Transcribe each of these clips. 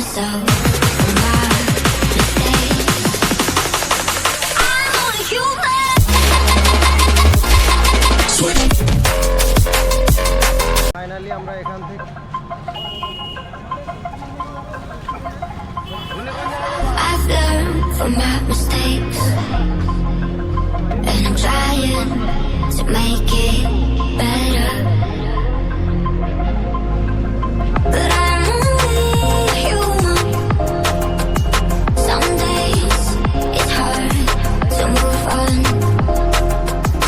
myself for my mistakes. I'm only human. Finally আমরা এখান থেকে I've learned from my mistakes, and I'm trying to make it better. But I'm only human. Some days it's hard to move on,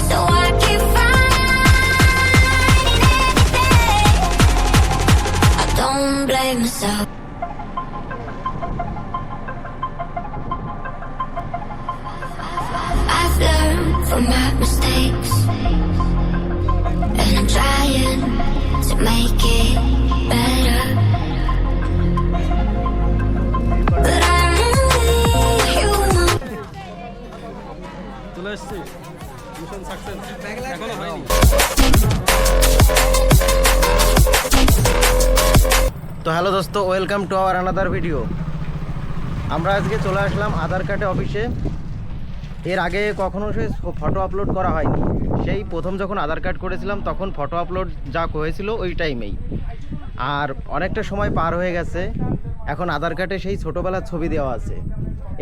so I keep fighting every day. I don't blame myself. I've learned from my mistakes, and I'm trying to make it better. But I'm only human. চলে আসছি mission success এখনো হয়নি। তো hello দোস্ত, welcome to our another video. আমরা আজকে চলে আসলাম আধার কার্ডে অফিসে। এর আগে কখনো সে ফটো আপলোড করা হয়নি। সেই প্রথম যখন আধার কার্ড করেছিলাম তখন ফটো আপলোড যা হয়েছিল ওই টাইমেই। আর অনেকটা সময় পার হয়ে গেছে, এখন আধার কার্ডে সেই ছোটোবেলার ছবি দেওয়া আছে।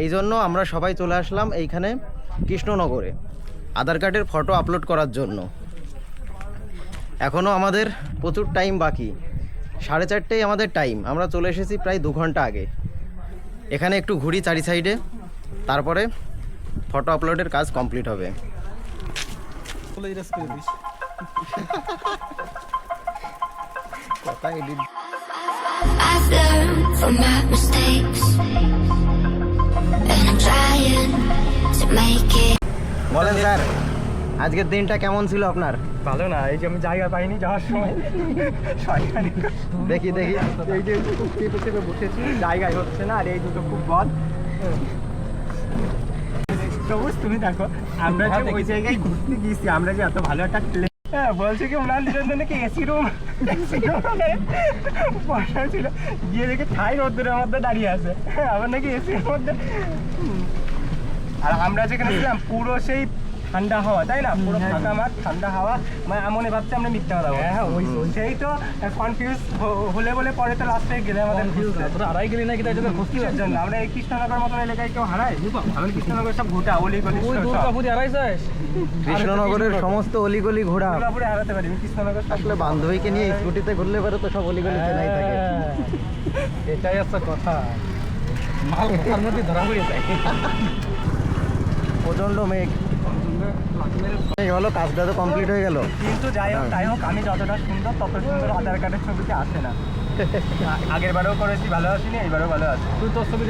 এই জন্য আমরা সবাই চলে আসলাম এইখানে কৃষ্ণনগরে আধার কার্ডের ফটো আপলোড করার জন্য। এখনও আমাদের প্রচুর টাইম বাকি, 4:30টাই আমাদের টাইম। আমরা চলে এসেছি প্রায় 2 ঘন্টা আগে। এখানে একটু ঘুরি চারি সাইডে, তারপরে ফটো আপলোডের কাজ কমপ্লিট হবে। কথা edit I've learned from my mistakes, and I'm trying to make it. বলেন স্যার, আজকের দিনটা কেমন ছিল আপনার? ভালো না, এই যে আমি জায়গা পাইনি যাওয়ার সময়। দেখি দেখি এই যে চেপে বসেছি, জায়গায় হচ্ছে না। আর এই দুটো খুব বদ। সবুজ, তুমি দেখো আমরা যে ওই জায়গায় ঘুরতে গিয়েছি, আমরা যে এত ভালো একটা হ্যাঁ বলছি কি ওনার জন্য নাকি এসি রুম বসা ছিল, গিয়ে দেখে ছাই রোদ্দুরের মধ্যে দাঁড়িয়ে আছে। আবার নাকি এসির মধ্যে। আর আমরা যেখানে ছিলাম পুরো সেই ঠান্ডা হাওয়া, তাই না? পুরো ফাঁকা মাঠ, ঠান্ডা হাওয়া। মানে মনে ভাবছি আমরা মিথ্যা কথা বলছি। হ্যাঁ ওই সেই তো কনফিউজ হলে বলে পরে তো লাস্টে গেলে আমাদের তোরা হারাই গেলি নাকি? তাই জন্য খুঁজছিস জন্য আমরা এই কৃষ্ণনগর মতন এলাকায় কেউ হারাই? আমি কৃষ্ণনগর সব ঘোটা অলিগলি কৃষ্ণনগরের সমস্ত অলিগলি ঘোরা। পুরোপুরি হারাতে পারি কৃষ্ণনগর। আসলে বান্ধবীকে নিয়ে স্কুটিতে ঘুরলে পরে তো সব অলিগলি চেনাই থাকে। এটাই হচ্ছে কথা, মাল কথার মধ্যে ধরা পড়ে যায়। প্রচণ্ড মেঘ। এই হলো, কাজটা তো কমপ্লিট হয়ে গেল। কিন্তু যাই হোক তাই হোক, আমি যতটা সুন্দর তত সুন্দর আধার কার্ডের ছবিতে আসে না। আগের বারেও করেছি, ভালো আসেনি, এইবারেও ভালো আছে। তুই তোর ছবি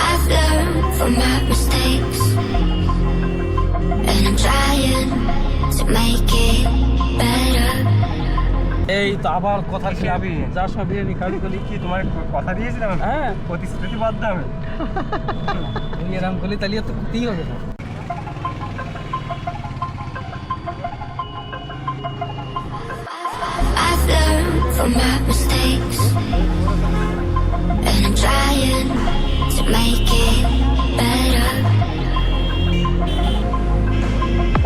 I've learned from my mistakes, and I'm trying to make it better. এই তো আবার কথা খেলাবি, যার সব বিরিয়ানি খাবি বলি কি? তোমার কথা দিয়েছিলাম, হ্যাঁ প্রতিশ্রুতিবদ্ধ আমি। তুমি এরকম করলে তাহলে তো করতেই হবে না। I've learned from my mistakes, and I'm trying to make it better.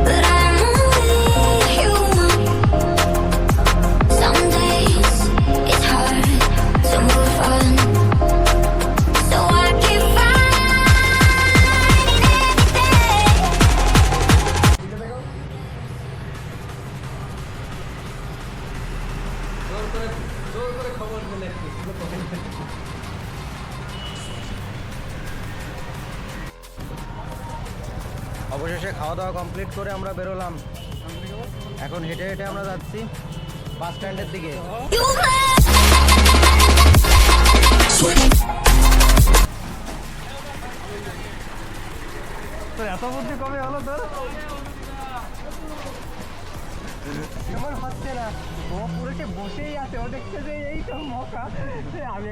But I'm only human. Some days it's hard to move on, so I keep fighting every day. অবশেষে খাওয়া দাওয়া কমপ্লিট করে আমরা বেরোলাম। এখন হেঁটে হেঁটে আমরা যাচ্ছি বাস স্ট্যান্ডের দিকে। তোর এত বুদ্ধি কবে হলো তোর? এমন হচ্ছে না, ও পুরো সে বসেই আছে, ও দেখছে যে এই তো মকা। আমি